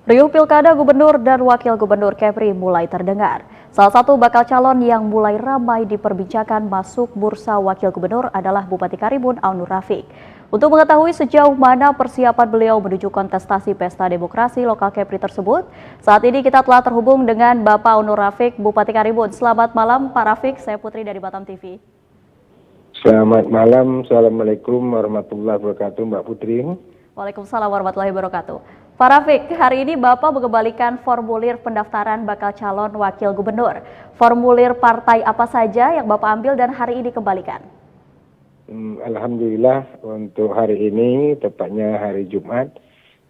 Riuh pilkada gubernur dan wakil gubernur Kepri mulai terdengar. Salah satu bakal calon yang mulai ramai diperbincangkan masuk bursa wakil gubernur adalah Bupati Karimun Aunur Rafiq. Untuk mengetahui sejauh mana persiapan beliau menuju kontestasi pesta demokrasi lokal Kepri tersebut, saat ini kita telah terhubung dengan Bapak Aunur Rafiq, Bupati Karimun. Selamat malam Pak Rafiq, saya Putri dari Batam TV. Selamat malam, Assalamualaikum warahmatullahi wabarakatuh, Mbak Putri. Waalaikumsalam warahmatullahi wabarakatuh. Pak Rafiq, hari ini Bapak mengembalikan formulir pendaftaran bakal calon wakil gubernur. Formulir partai apa saja yang Bapak ambil dan hari ini kembalikan? Alhamdulillah untuk hari ini, tepatnya hari Jumat,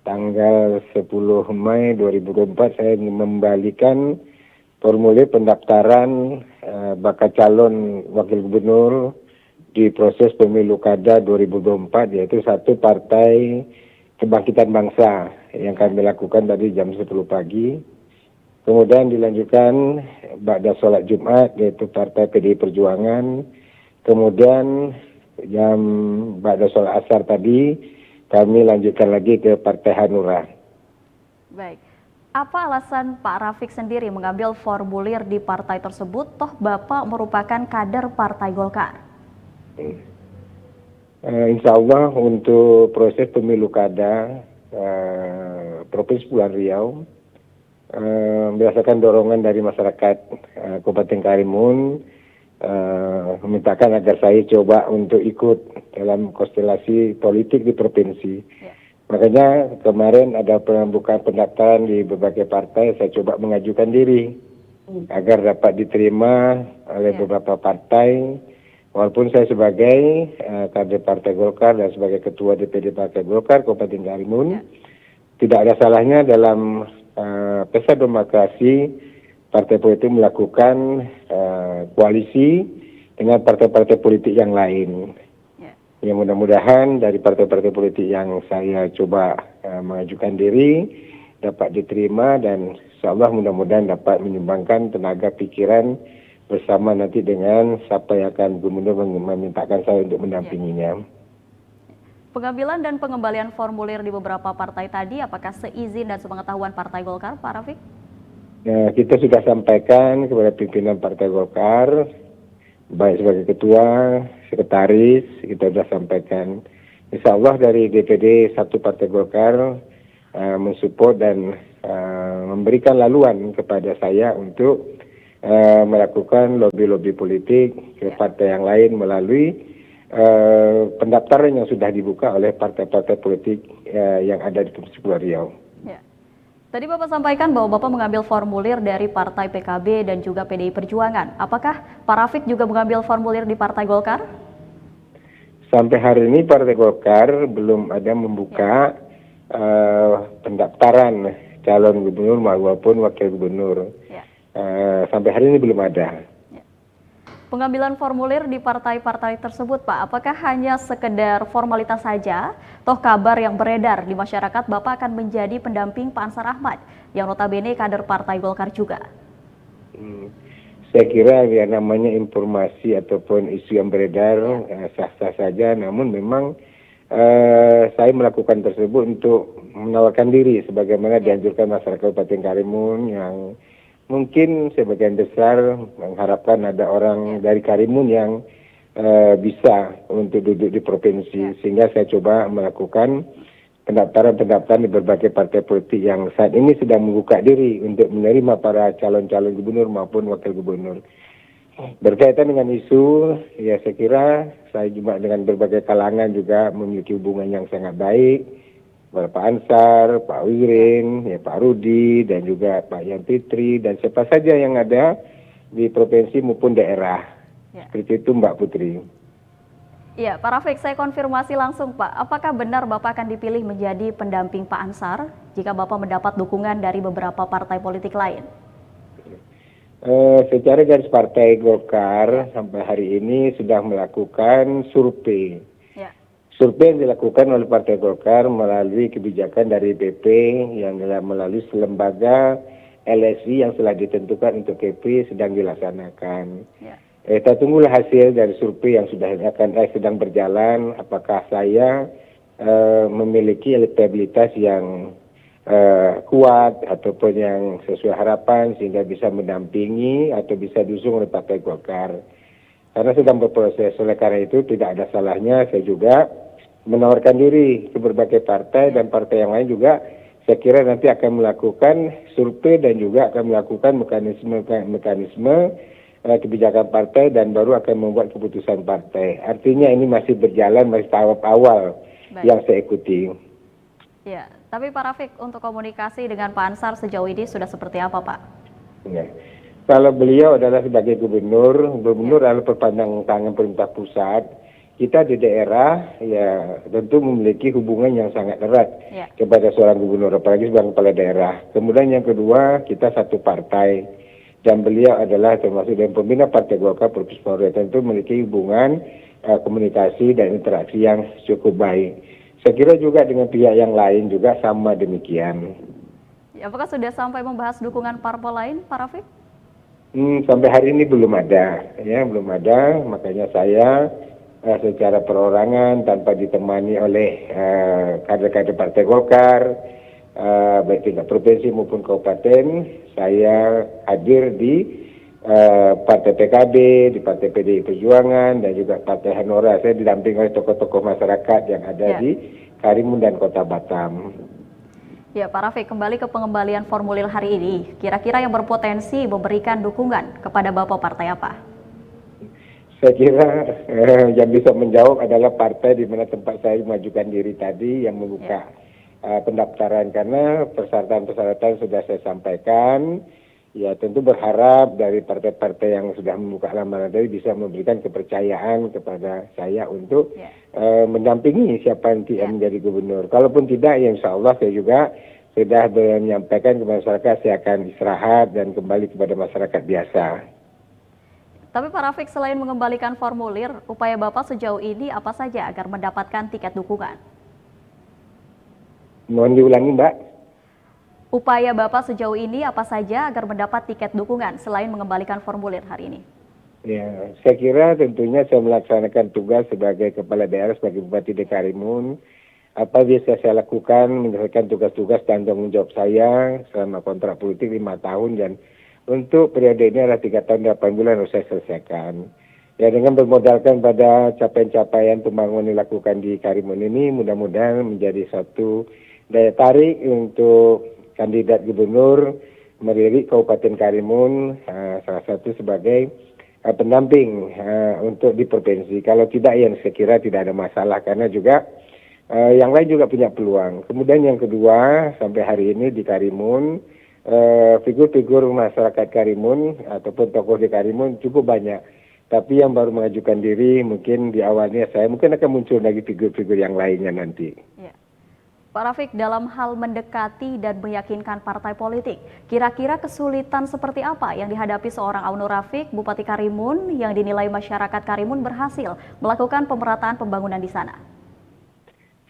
tanggal 10 Mei 2024, saya membalikan formulir pendaftaran bakal calon wakil gubernur di proses pemilu kada 2024, yaitu satu partai Kebangkitan Bangsa yang kami lakukan tadi jam 10 pagi. Kemudian dilanjutkan ba'da sholat Jumat, yaitu partai PDI Perjuangan. Kemudian jam ba'da sholat asar tadi kami lanjutkan lagi ke Partai Hanura. Baik. Apa alasan Pak Rafiq sendiri mengambil formulir di partai tersebut, toh Bapak merupakan kader Partai Golkar? Insya Allah untuk proses pemilu kada Provinsi Kepulauan Riau, berdasarkan dorongan dari masyarakat Kabupaten Karimun, memintakan agar saya coba untuk ikut dalam konstelasi politik di provinsi. Makanya kemarin ada pembukaan pendaftaran di berbagai partai, saya coba mengajukan diri agar dapat diterima oleh beberapa partai. Walaupun saya sebagai kader Partai Golkar dan sebagai Ketua DPD Partai Golkar Kabupaten Karimun, tidak ada salahnya dalam pesta demokrasi partai politik melakukan koalisi dengan partai-partai politik yang lain. Ya, mudah-mudahan dari partai-partai politik yang saya coba mengajukan diri dapat diterima dan insyaallah mudah-mudahan dapat menyumbangkan tenaga pikiran bersama nanti dengan siapa yang akan gubernur memintakan saya untuk mendampinginya. Pengambilan dan pengembalian formulir di beberapa partai tadi, apakah seizin dan sepengetahuan Partai Golkar, Pak Rafiq? Ya, kita sudah sampaikan kepada pimpinan Partai Golkar, baik sebagai ketua, sekretaris, kita sudah sampaikan. Insya Allah dari DPD 1 Partai Golkar mensupport dan memberikan laluan kepada saya untuk melakukan lobi-lobi politik ke partai yang lain melalui pendaftaran yang sudah dibuka oleh partai-partai politik yang ada di Provinsi Kepulauan Riau. Ya. Tadi Bapak sampaikan bahwa Bapak mengambil formulir dari Partai PKB dan juga PDI Perjuangan. Apakah Pak Rafiq juga mengambil formulir di Partai Golkar? Sampai hari ini Partai Golkar belum ada membuka pendaftaran calon gubernur maupun wakil gubernur. Sampai hari ini belum ada. Pengambilan formulir di partai-partai tersebut, Pak, apakah hanya sekedar formalitas saja? Toh kabar yang beredar di masyarakat Bapak akan menjadi pendamping Pak Ansar Ahmad, yang notabene kader Partai Golkar juga. Saya kira ya namanya informasi ataupun isu yang beredar sah-sah saja, namun memang saya melakukan tersebut untuk menawarkan diri sebagaimana dianjurkan masyarakat Kabupaten Karimun yang mungkin sebagian besar mengharapkan ada orang dari Karimun yang bisa untuk duduk di provinsi. Sehingga saya coba melakukan pendaftaran di berbagai partai politik yang saat ini sedang membuka diri untuk menerima para calon-calon gubernur maupun wakil gubernur. Berkaitan dengan isu, ya saya kira saya juga dengan berbagai kalangan juga memiliki hubungan yang sangat baik. Pak Ansar, Pak Wirin, ya Pak Rudi, dan juga Pak Yan Fitri, dan siapa saja yang ada di provinsi maupun daerah. Seperti itu Mbak Putri. Iya, Pak Rafiq, saya konfirmasi langsung Pak. Apakah benar Bapak akan dipilih menjadi pendamping Pak Ansar jika Bapak mendapat dukungan dari beberapa partai politik lain? Secara garis partai Golkar sampai hari ini sudah melakukan survei. Survei yang dilakukan oleh Partai Golkar melalui kebijakan dari BP yang melalui lembaga LSI yang telah ditentukan untuk KP sedang dilaksanakan. Kita tunggulah hasil dari survei yang sedang berjalan. Apakah saya memiliki elektabilitas yang kuat ataupun yang sesuai harapan sehingga bisa mendampingi atau bisa diusung oleh Partai Golkar. Karena sedang berproses, oleh karena itu tidak ada salahnya saya juga menawarkan diri ke berbagai partai dan partai yang lain juga saya kira nanti akan melakukan survei dan juga akan melakukan mekanisme kebijakan partai dan baru akan membuat keputusan partai. Artinya ini masih berjalan, masih tahap awal yang saya ikuti. Ya, tapi Pak Rafiq, untuk komunikasi dengan Pak Ansar sejauh ini sudah seperti apa, Pak? Ya. Kalau beliau adalah sebagai gubernur adalah perpanjangan tangan pemerintah pusat. Kita di daerah ya tentu memiliki hubungan yang sangat erat kepada seorang gubernur, apalagi sebagai kepala daerah. Kemudian yang kedua, kita satu partai dan beliau adalah termasuk dalam pembina Partai Golkar Provinsi Polri, tentu memiliki hubungan komunikasi dan interaksi yang cukup baik. Saya kira juga dengan pihak yang lain juga sama demikian. Ya, apakah sudah sampai membahas dukungan parpol lain, Pak Rafiq? Sampai hari ini belum ada, ya belum ada. Makanya saya secara perorangan tanpa ditemani oleh kader-kader Partai Golkar, baik tingkat provinsi maupun kabupaten, saya hadir di Partai PKB, di Partai PDI Perjuangan dan juga Partai Hanura. Saya didampingi oleh tokoh-tokoh masyarakat yang ada di Karimun dan Kota Batam. Ya, Pak Rafiq, kembali ke pengembalian formulir hari ini. Kira-kira yang berpotensi memberikan dukungan kepada Bapak partai apa? Saya kira yang bisa menjawab adalah partai di mana tempat saya mengajukan diri tadi yang membuka pendaftaran, karena persyaratan-persyaratan sudah saya sampaikan. Ya tentu berharap dari partai-partai yang sudah membuka lamaran tadi bisa memberikan kepercayaan kepada saya untuk mendampingi siapa nanti yang menjadi gubernur. Kalaupun tidak, ya insya Allah saya juga sudah menyampaikan ke masyarakat saya akan istirahat dan kembali kepada masyarakat biasa. Tapi Pak Rafiq, selain mengembalikan formulir, upaya Bapak sejauh ini apa saja agar mendapatkan tiket dukungan? Mohon diulangi, Mbak. Upaya Bapak sejauh ini apa saja agar mendapat tiket dukungan selain mengembalikan formulir hari ini? Ya, saya kira tentunya saya melaksanakan tugas sebagai kepala daerah, sebagai Bupati di Karimun. Apa bisa saya lakukan menyelesaikan tugas-tugas dan tanggung jawab saya selama kontrak politik 5 tahun, dan untuk periode ini adalah 3 tahun 8 bulan harus saya selesaikan. Ya, dengan bermodalkan pada capaian-capaian pembangunan dilakukan di Karimun ini, mudah-mudahan menjadi satu daya tarik untuk kandidat gubernur melirik Kabupaten Karimun salah satu sebagai pendamping untuk di provinsi. Kalau tidak, ya saya kira tidak ada masalah, karena juga yang lain juga punya peluang. Kemudian yang kedua, sampai hari ini di Karimun figur-figur masyarakat Karimun ataupun tokoh di Karimun cukup banyak. Tapi yang baru mengajukan diri mungkin di awalnya saya mungkin akan muncul lagi figur-figur yang lainnya nanti. Ya. Pak Rafiq, dalam hal mendekati dan meyakinkan partai politik, kira-kira kesulitan seperti apa yang dihadapi seorang Aunur Rafiq, Bupati Karimun, yang dinilai masyarakat Karimun berhasil melakukan pemerataan pembangunan di sana?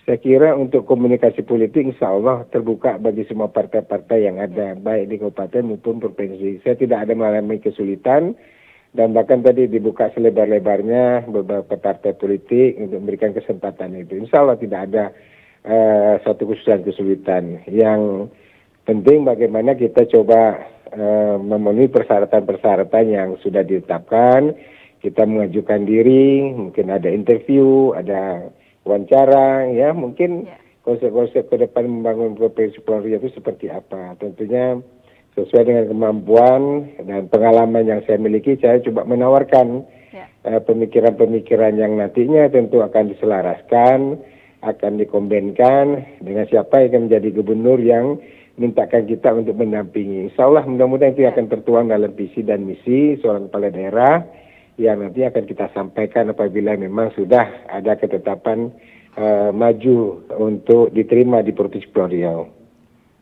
Saya kira untuk komunikasi politik insya Allah terbuka bagi semua partai-partai yang ada, baik di kabupaten maupun provinsi. Saya tidak ada mengalami kesulitan, dan bahkan tadi dibuka selebar-lebarnya beberapa partai politik untuk memberikan kesempatan itu. Insya Allah tidak ada satu kesulitan. Yang penting bagaimana kita coba memenuhi persyaratan-persyaratan yang sudah ditetapkan. Kita mengajukan diri, mungkin ada interview, ada wawancara, ya mungkin konsep-konsep ke depan membangun Provinsi Polri itu seperti apa. Tentunya sesuai dengan kemampuan dan pengalaman yang saya miliki, saya coba menawarkan pemikiran-pemikiran yang nantinya tentu akan diselaraskan, akan dikombinkan dengan siapa yang akan menjadi gubernur yang mintakan kita untuk mendampingi. Insya Allah mudah-mudahan itu akan tertuang dalam visi dan misi seorang kepala daerah yang nanti akan kita sampaikan apabila memang sudah ada ketetapan maju untuk diterima di Provinsi Pulau Riau.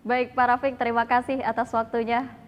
Baik Pak Rafiq, terima kasih atas waktunya.